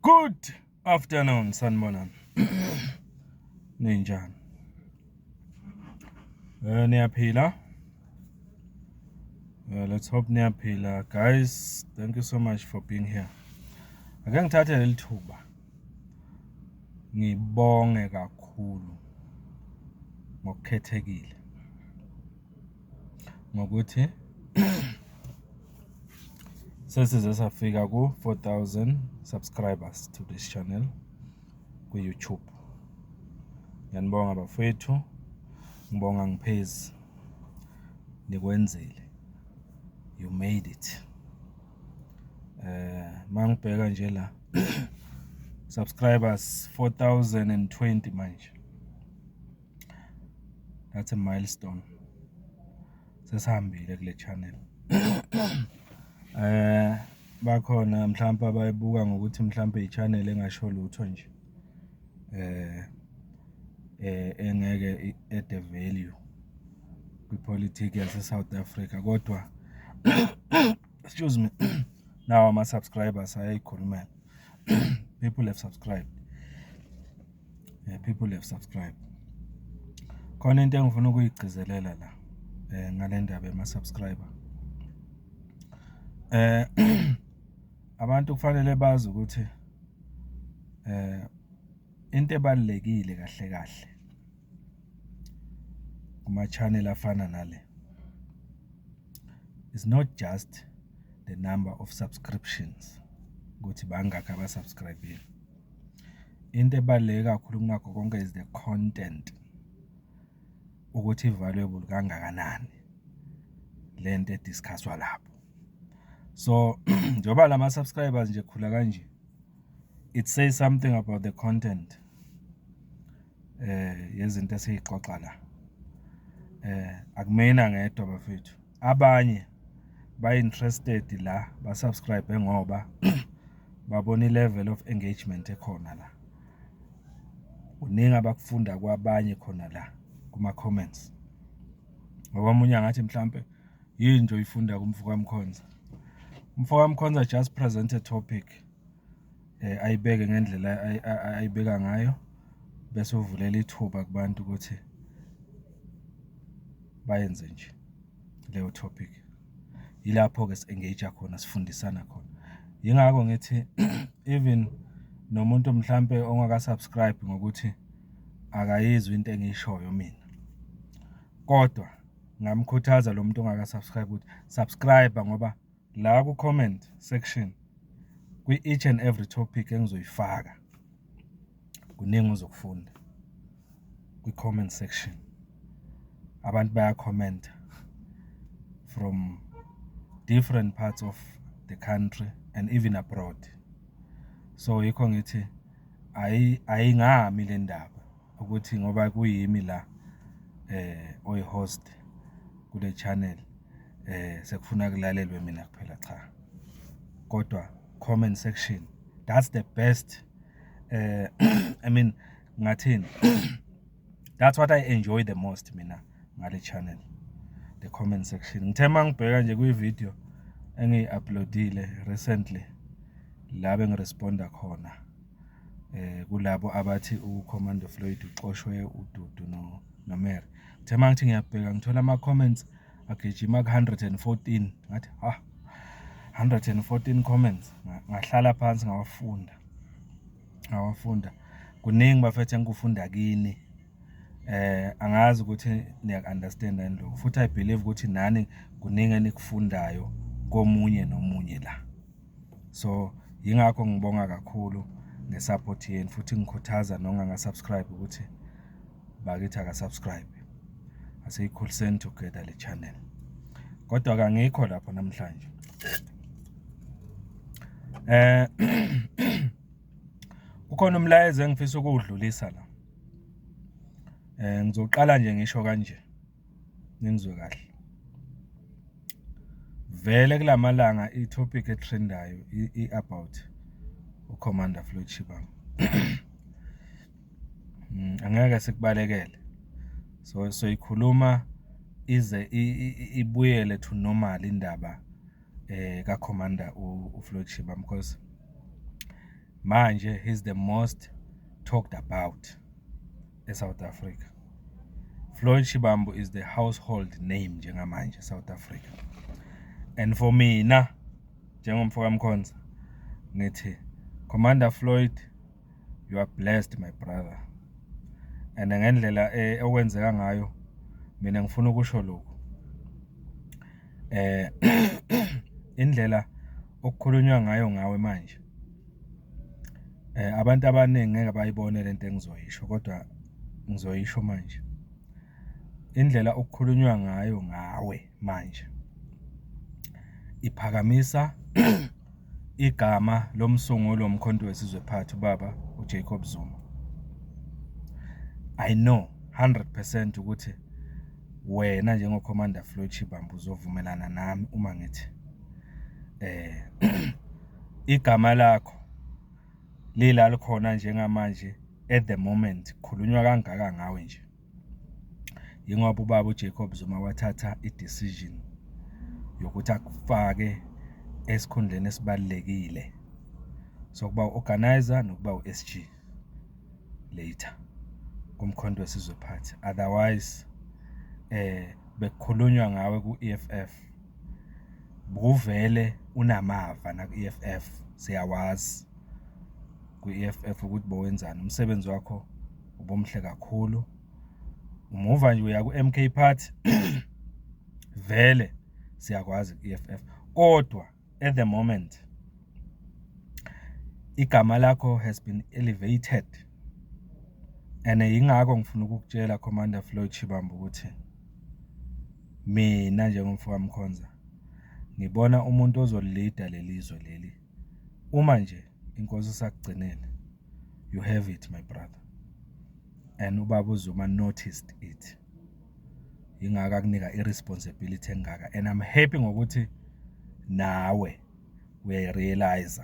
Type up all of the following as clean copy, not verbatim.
Good afternoon, sanibonani. Ninjani? Niyaphila? Let's hope niyaphila. Guys, thank you so much for being here. Ake ngithathe leli thuba. Ngibonge kakhulu ngokukhethekile. Ngokuthi sesize safika ku 4,000 subscribers to this channel ku YouTube. Ngiyanibonga bafethu. Ngibonga ngiphezi. Nikwenzile. You made it. Mangibheka nje la subscribers 4,020 manje. That's a milestone. Sesihambile kule channel. Bakhona mhlawumbe abayibuka ngokuthi mhlawumbe i-channel engasho lutho nje. Engeke add value kwipolitiki yase South Africa kodwa excuse me, now my subscribers ayayikhulumela. People have subscribed. People have subscribed. Khona into engifuna ukuyigcizelela la ngale ndaba ema subscriber. Abantu kufanele bazi ukuthi into ebalekile kahle kuma channel afana nale is not just the number of subscriptions ukuthi bangakho abasubscribe. Into ebaleka kakhulu kunakho konke is the content, ukuthi valuable kangakanani lento ediscusswa lapho. So njoba lama subscribers nje khula kanje, it says something about the content yezinto esixoxa la. Akumena ngedwa bafethu, abanye ba interested la ba subscribe ngoba babona level of engagement ekhona la. Uningi abakufunda kwabanye khona la kuma comments. Ngoba umunye ngathi mhlambe yinto ifunda kumfuka Mkhonza. Umfuka Mkhonza just present a topic, ayibeke ngendlela ayibeka ngayo bese uvulela ithuba kubantu ukuthi bayenze nje leyo topic. Yilapho ke engage khona, sifundisana khona. Yingakho ngithi even nomuntu mhlambe ongaka subscribe ngokuthi akayizwe into engiyishoyo mina, kodwa ngamkhuthaza lo muntu ongaka subscribe ukuthi subscribe ngoba la ku comment section kwi each and every topic engizoyifaka kuningi uzokufunda kwi comment section. Abantu baya comment from different parts of the country and even abroad. So yikho ngithi ayingami le ndaba ukuthi ngoba kuyimi la oy host kule channel sekufuna kulalelwe mina kuphela, cha. Kodwa comment section, that's the best. I mean ngathini, that's what I enjoy the most mina ngale channel, the comment section. Ngithe mangibheka nje kwi video engiyi-uploadile recently la bengiresponda khona kulabo abathi uCommando Floyd uxoshwe uDudu no Mary. Ngithe mangithi ngiyabheka ngithola ama comments agijima ku 114. Ngathi 114 comments. Ngahlala phansi ngawafunda. Kuningi bafethu engikufunda kini. Angazi ukuthi niya understand lokho. Futhi I believe ukuthi nani kuningi enikufundayo komunye nomunye la. So yingakho ngibonga kakhulu ngesupport yenu futhi ngikhuthaza nonganga subscribe ukuthi bakithi aka subscribe. Asiyikhuliseni together le channel. Kodwa kangikho lapho namhlanje. Ukhona umlayezo engifisa ukudlulisa la. Ngizoqala nje ngisho kanje. Ningizwe kahle. Vele kulamalanga i-topic etrendayo about uCommander Floyd Shivambu. Angeke sikubalekele. So ikhuluma ize ibuyele to normal indaba kaCommander uFloyd Shivambu because manje he's the most talked about eSouth Africa. Floyd Shivambu is the household name njengamanje eSouth Africa. And for mina njengomfoka Mkhonza ngithi Commander Floyd, you are blessed my brother. And ngendlela okwenzeka ngayo mina ngifuna ukusho lokho. Indlela okukhulunywa ngayo ngawe manje. Abantu abaningi ngeke bayibone lento engizoyisho kodwa ngizoyisho manje. Indlela okukhulunywa ngayo ngawe manje iphakamisa igama lomsunguli womkhonto wesizwe phansi ubaba uJacob Zuma. I know 100% ukuthi wena njengoCommander Floyd Shivambu uzovumelana nami uma ngithi igama lakho lila likhona njengamanje at the moment khulunywa kangaka ngawe nje. Yingoba ubaba uJacob Zuma wathatha i-decision yokuthi akufake esikhundleni esibalekile sokuba uorganizer nokuba uSG later kumkhonto wesizwe phansi. Otherwise bekukhulunywa ngawe ku-EFF buvele unamava na ku-EFF siyawazi ku-EFF ukuthi bowenzani umsebenzi wakho ubomhle kakhulu. Umuva nje uya ku-MK Party vele siyakwazi ku-EFF kodwa at the moment igama lakho has been elevated and yingakho ngifuna ukukutshela Commander Floyd Shivambu ukuthi mina njengomfoka Mkhonza ngibona umuntu ozolida lelizwe leli uma nje inkosi sakugcinele. You have it my brother. And ubaba uZuma noticed it. Yingaka kunika irresponsibility engaka and I'm happy ngokuthi nawe uyarealize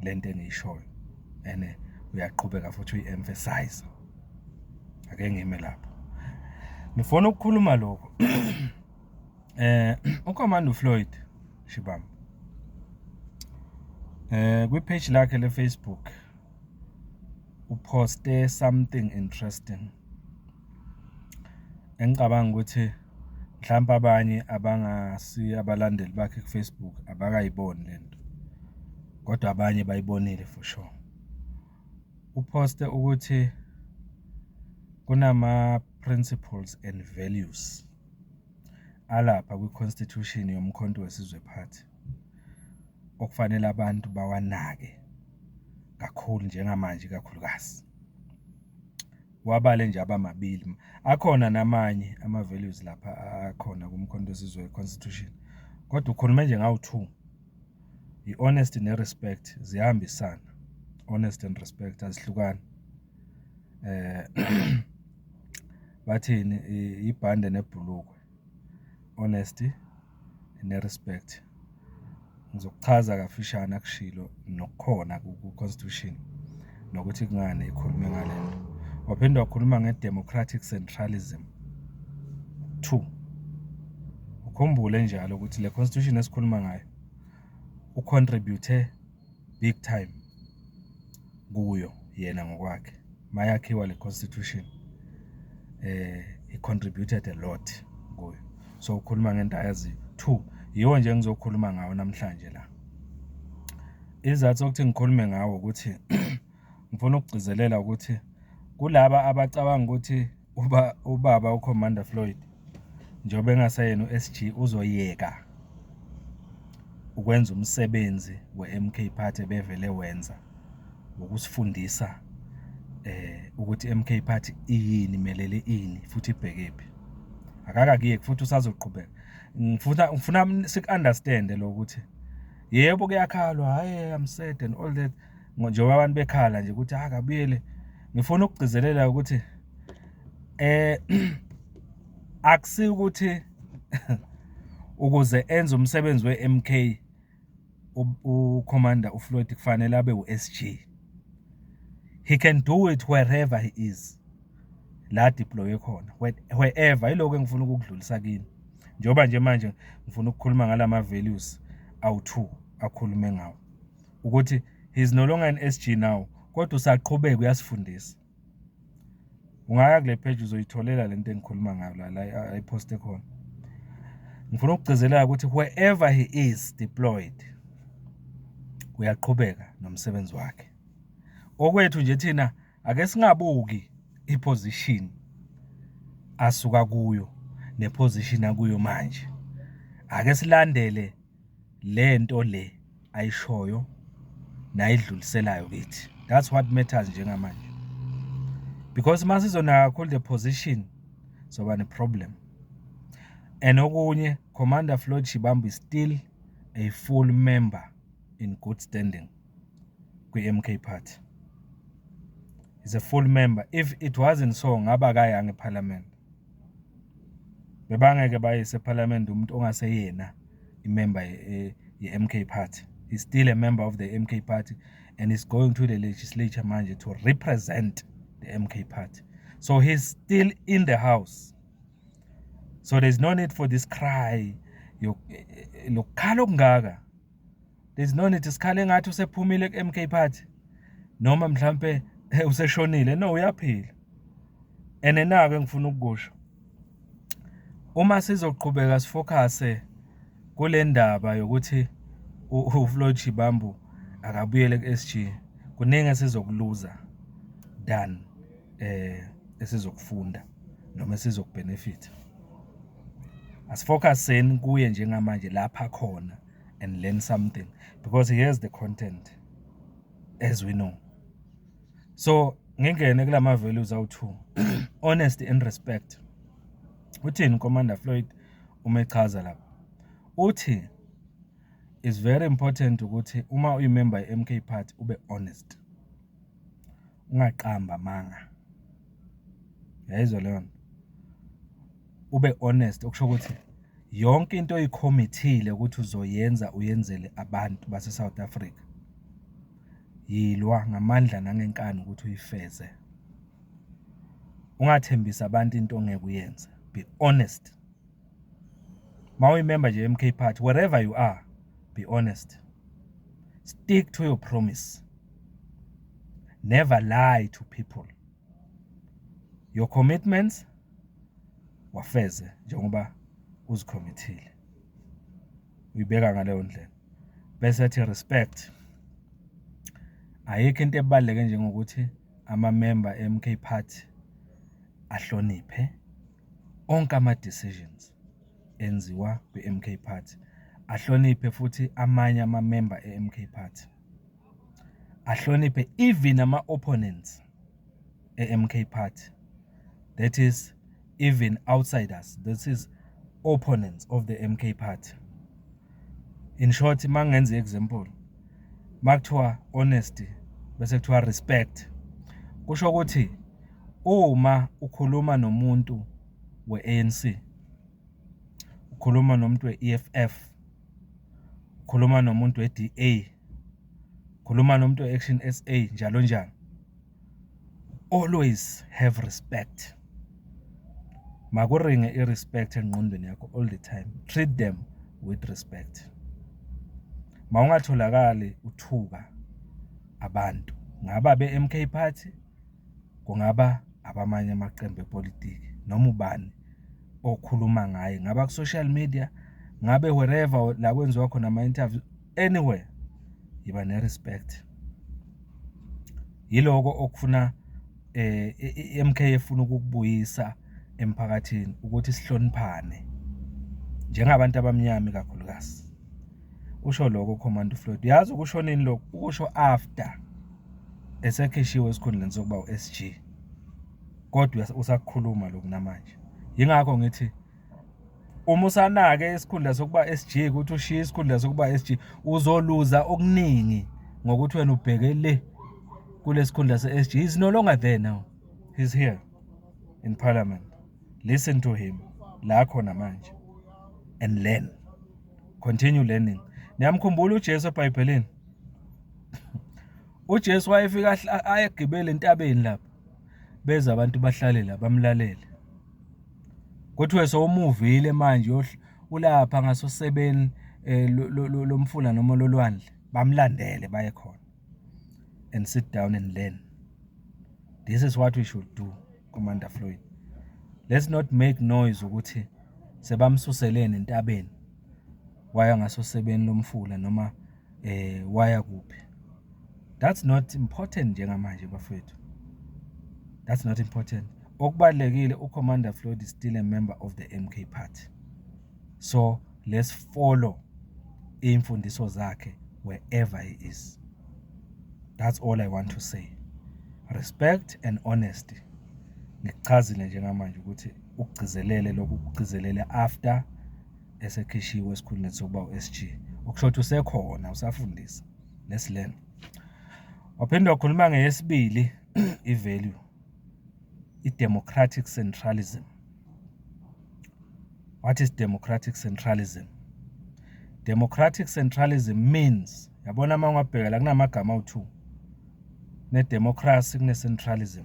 lento engiyishoyo and uyaqhubeka futhi uyi-emphasize. Ake ngime lapho. Ngifuna ukukhuluma lokho. uCommander Floyd Shivambu kwi-page lakhe le-Facebook uposte something interesting. Engicabanga ukuthi mhlawumbe abanye abangasi abalandeli bakhe ku-Facebook abakayiboni lento. Kodwa abanye bayibonile for sure. Uposte ukuthi kunama principles and values alapha kwi-constitution yomkhonto wesizwe phansi okufanele abantu bawanake kakhulu njengamanje kakhulukazi. Wabale nje abamabili. Akhona namanye ama-values lapha akhona kumkhonto wesizwe constitution. Kodwa ukhuluma nje ngawu 2. I-honesty ne-respect zihambisana. Honesty and respect azihlukani. Bathini ibhande nebhulukwe. Honesty ne-respect. Ngizokuchaza kafishane akushilo nokukhona ku-constitution nokuthi kungani ikhulume ngalento. Waphinda wakhuluma nge-democratic centralism 2. Ukhumbule njalo ukuthi le constitution esikhuluma ngayo ucontribute big time kuyo yena ngokwakhe. Mayakhiwa le constitution he contributed a lot kuyo. So ukhuluma ngento ayazi 2. Yiwo nje ngizokhuluma ngawo namhlanje la. Izathu ukuthi ngikhulume ngawo ukuthi ngifuna ukugcizelela ukuthi kulaba abacabanga ukuthi ubaba uCommander Floyd njengoba engasayena uSG uzoyeka ukwenza umsebenzi we-MK Party bevele wenza ukusifundisa ukuthi MK Party iyini melele ini futhi ibhekephi. Akakakiyeki futhi usazoqhubeka. Ngifuna sik-understand lo ukuthi yebo kuyakhalwa hayi I'm sad and all that njengoba abantu bekhala nje ukuthi akabuyele. Ngifuna ukugcizelela ukuthi akusi ukuthi ukuze enze umsebenzi we-MK uCommander uFloyd kufanele abe uSG. He can do it wherever he is. La deploy khona wherever iloko engifuna ukudlulisa kini. Njoba nje manje ngifuna ukukhuluma ngalama values awu 2 akhulume ngawo ukuthi He's no longer an SG now. Kodwa usaqhubeka uyasifundisa. Ungaya kule page uzoyitholela lento engikhuluma ngayo la iposte khona. Ngifuna ukugcizelela ukuthi wherever he is deployed uyaqhubeka nomsebenzi wakhe. Okwethu nje thina ake singabuki iposition asuka kuyo neposition akuyo manje. Ake silandele lento le ayishoyo nayidluliselayo kithi. That's what matters njengamanje. Because masizona kakhulu the position soba ne problem. And okunye Commander Floyd Shivambu is still a full member in good standing kwi-MK Party. He's a full member. If it wasn't so ngaba kaya ngeparliament. Bebangeke bayise parliament umuntu ongaseyena imember ye-MK Party. He's still a member of the MK Party and is going to the legislature manje to represent the MK Party. So he's still in the house. So there's no need for this cry. There's no need to sikhale ngathi usephumile ku-MK Party. Noma mhlambe useshonile. No, uyaphila. And nake ngifuna ukukusho. Uma sizoqhubeka sifocuse kule ndaba yokuthi uFloyd Shivambu akabuyele ku-SG, kuningi esizokuluza than esizokufunda noma esizokbenefit. Asifocuseni kuye njengamanje lapha khona and learn something because he has the content as we know. So ngingene kulama values awu-2 honesty and respect. Uthini Commander Floyd umechaza lapha? Uthi it's very important ukuthi uma uyimember ye-MK Party ube honest. Ungaqamba manga. Yayizwa leyo nto. Ube honest okusho ukuthi yonke into oyicommittee ukuthi uzoyenza uyenzele abantu base South Africa. Yilwa ngamandla nangenkani ukuthi uyifeze. Ungathembisa abantu into ongeke uyenze. Be honest. Ma uyimember je MK Party wherever you are, be honest. Stick to your promise. Never lie to people. Your commitments wafeze njengoba uzicommittee. Uyibeka ngaleyo ndlela. Bese ethi respect. Ayikho into ebaluleke njengokuthi ama-member e-MK Party ahloniphe onke ama-decisions enziwa kwi-MK Party. Ahloniphe futhi amanye ama-member e-MK Party. Ahloniphe even ama-opponents e-MK Party. That is even outsiders. This is opponents of the MK Party. In short, mangenzi example. Makuthiwa honesty bese kuthiwa respect. Kusho ukuthi uma ukhuluma nomuntu we-ANC, ukhuluma nomuntu we-EFF, ukhuluma nomuntu we-DA, ukhuluma nomuntu we-Action SA njalo njalo. Always have respect. Makuringe i-respect engqondweni yakho all the time. Treat them with respect. Mawungatholakali uthuka abantu. Ngaba be-MK Party, kungaba abamanye amaqembu epolitiki noma ubani okhuluma ngaye. Ngaba ku social media, ngabe wherever la kwenziwa khona ama-interview, anywhere, yiba ne-respect. Yiloko okufuna MK efuna ukukubuyisa emphakathini ukuthi sihloniphane njengabantu abamnyama kakhulukazi. Usho lokho Commander Floyd. Yazi ukushonini lokho? Ukusho after esekheshiwe esikhundleni sokuba u-SG. Kodwa usakhuluma lokhu namanje. Yingakho ngithi uma usanake esikhundla sokuba SG ukuthi ushiye isikhundla sokuba SG uzoluza okuningi ngokuthi wena ubhekele kulesikhundla se-SG. He's no longer there now. He's here in parliament. Listen to him la khona manje and learn. Continue learning. Niyamkhumbula uJesu eBhayibhelini? uJesu wayefika ayegibela entabeni lapha. Beza abantu bahlale la bamlalele. Kuthiwe sowumuvile manje ulapha ngasosebeni lomfula noma lolwandle bamlandele baye khona. and sit down and learn. This is what we should do, Commander Floyd. Let's not make noise ukuthi sebamsuselene entabeni waya ngasosebeni lomfula noma waya kuphi. That's not important njengamanje bafethu. That's not important. Okubalekile uCommander Floyd is still a member of the MK Party. So let's follow imfundiso zakhe wherever he is. That's all I want to say. Respect and honesty. Ngichazile njengamanje ukuthi ukugcizelele lokhu ukugcizelele after esekhishiwe esikhuleni sokuba uSG. Okusho usekhona usafundisa. Let's learn. Waphinde wakhuluma ngeyesibili i-value. I-democratic centralism. What is democratic centralism? Democratic centralism means, yabona uma ungabheka la kunamagama awu2. Ne-democracy kune-centralism.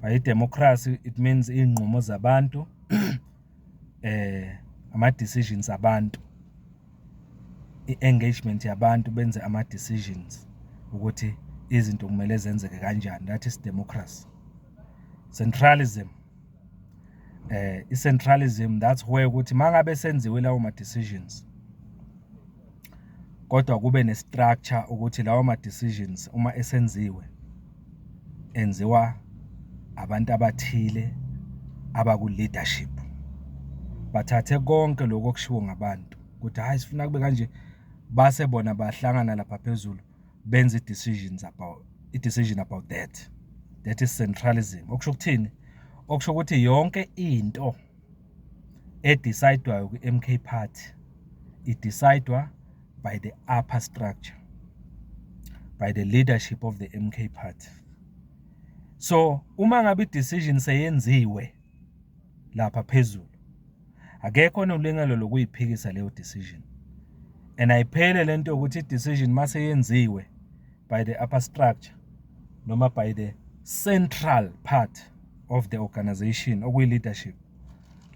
By democracy it means inqumo zabantu ama-decisions abantu, i-engagement yabantu benze ama-decisions ukuthi izinto kumele zenzeke kanjani. That is democracy. Centralism, i-centralism, that's where ukuthi mangabe senziwe lawo ma-decisions kodwa kube ne-structure ukuthi lawo ma-decisions uma esenziwe enziwa abantu abathile abaku-leadership, bathathe konke lokho okushiwo ngabantu ukuthi hayi sifuna kube kanje, base bona bahlangana lapha phezulu benze i-decision about that. That is centralism. Okusho ukuthini? Okusho ukuthi yonke into edicidwayo ku-MK Party idecidwa by the upper structure, by the leadership of the MK Party. So uma ngabe i-decision seyenziwe lapha phezulu, akekho nolungelo lokuyiphikisa leyo decision. And ayiphele lento ukuthi i-decision mase yenziwe by the upper structure noma by the central part of the organization okuyi leadership,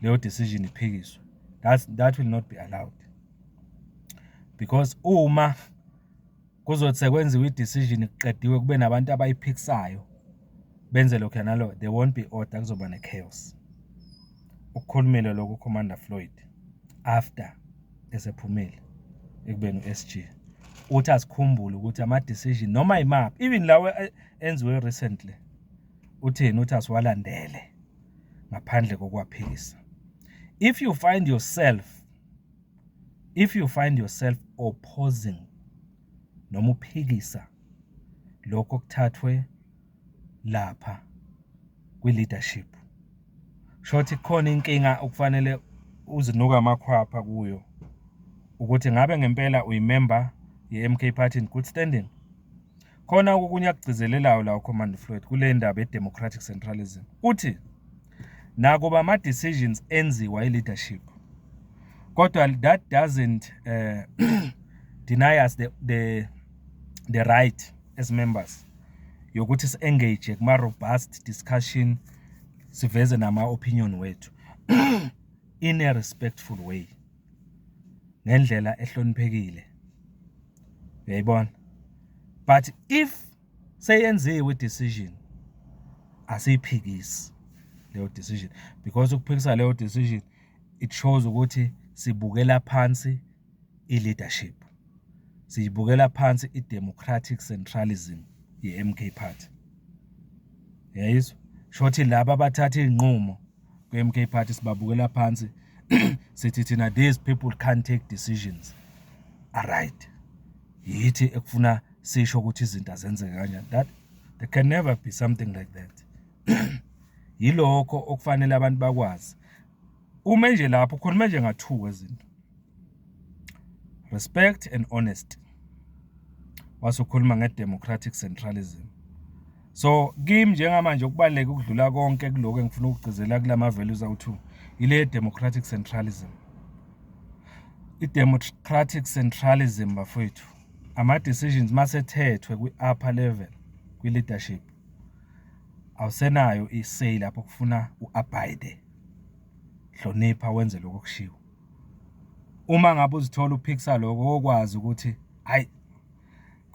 leyo decision iphikiswe. That will not be allowed. Because uma kuzothi sekwenziwe i-decision kuqediwe kube nabantu abayiphikisayo benze lokho nalo, there won't be order, kuzoba ne-chaos. Ukukhulumile lokho uCommander Floyd after esephumile ekubeni uSG uthi asikhumbule ukuthi ama-decision noma imaphi, even lawo enziwe recently, uthini? Uthi asiwalandele ngaphandle kokwaphikisa. If you find yourself opposing noma uphikisa lokho kuthathwe lapha kwi-leadership, shothi khona inkinga okufanele uzinuka amakhwapha kuyo ukuthi ngabe ngempela uyimember ye-MK Party in good standing. Khona okunye akugcizelelayo la uCommander Floyd kule ndaba ye-democratic centralism. Uthi nakuba ama-decisions enziwa i-leadership, kodwa that doesn't deny us the right as members yokuthi si-engage kuma-robust discussion, siveze nama-opinion wethu in a respectful way, ngendlela ehloniphekile. Uyayibona? But if seyenziwe i-decision, asiyiphikisi leyo decision, because ukuphikisa leyo decision it shows ukuthi sibukela phansi i-leadership, sibukela phansi i-democratic centralism ye-MK Party. Yayizwa? Shothi laba abathatha inqumo ku-MK Party sibabukela phansi sithi thina these people can't take decisions. Alright, yithi ekufuna sisho ukuthi izinto azenzeke kanjani. That there can never be something like that. Yilokho okufanele abantu bakwazi. Uma nje lapho khona nje nga2 izinto, respect and honesty. Wasukhuluma nge-democratic centralism. So kimi njengamanje ukubaleka ukudlula konke kuloko engifuna ukugcizela kulama values awu2 ile democratic centralism. I-democratic centralism bafowethu, ama-decisions masethethwe kwi-upper level kwi-leadership, awusenayo i-say lapho kufuna u-abide, hlonipha wenze lokho kushiwo. Uma ngabe uzithola uphikisa lokho okwazi ukuthi hayi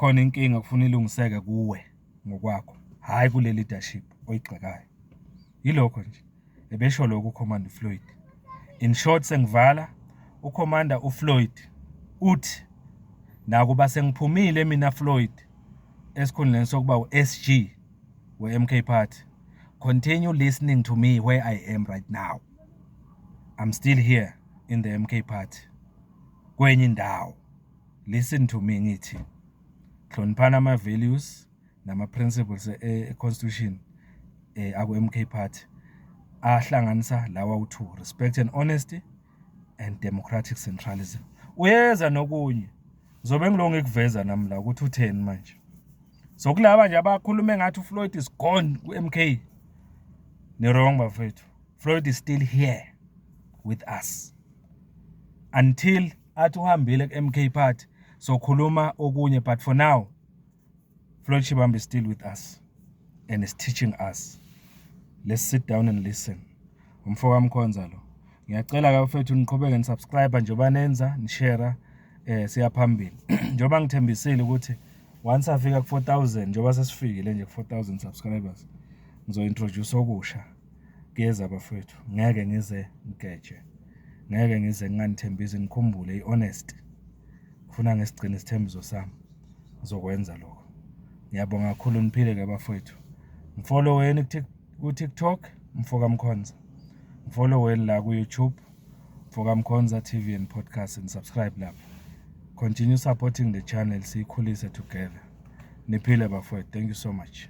khona inkinga kufuna ilungiseke kuwe ngokwakho, hayi kule leadership oyigxekayo. Yilokho nje ebesho lokho uCommander Floyd. In short, sengivala uCommander uFloyd uthi nakuba sengiphumile mina Floyd esikhundleni sokuba uSG we-MK Party, continue listening to me where I am right now. I'm still here in the MK Party. Kwenye indawo. Listen to me ngithi. Hloniphana ama-values nama-principles e-constitution aku-MK Party ahlanganisa lawa u-2, respect and honesty and democratic centralism. Uyeza nokunye zobe ngilonge ukuveza nami la ukuthi u10 manje. So kulaba nje abakhuluma ngathi uFloyd is gone ku-MK, ni wrong bafethu. Floyd is still here with us until athi uhambile ku-MK Party so khuluma okunye, but for now Floyd Shivambu is still with us and is teaching us. Let's sit down and listen. Umfoka Mkhonza lo. Ngiyacela ke bafethu niqhubeke nisubscribe njoba nenza, nishare siya phambili. Njoba ngithembisile ukuthi once afika ku 4000 njoba sesifikile nje ku 4000 subscribers ngizointroduce okusha kuyeza bafethu. Ngeke ngize ngeje. Ngeke ngize nganithembise ngikhumbule ihonest. Ufuna ngesigcina isithembiso sami. Ngizokwenza lokho. Ngiyabonga kakhulu niphile ke bafethu. Ngfolloweni ku TikTok Mfoka Mkhonza. Ngfolloweni la ku YouTube Mfoka Mkhonza TV and podcast and subscribe lapho. Continue supporting the channel, sikhulise together. Niphile bafethu. Thank you so much.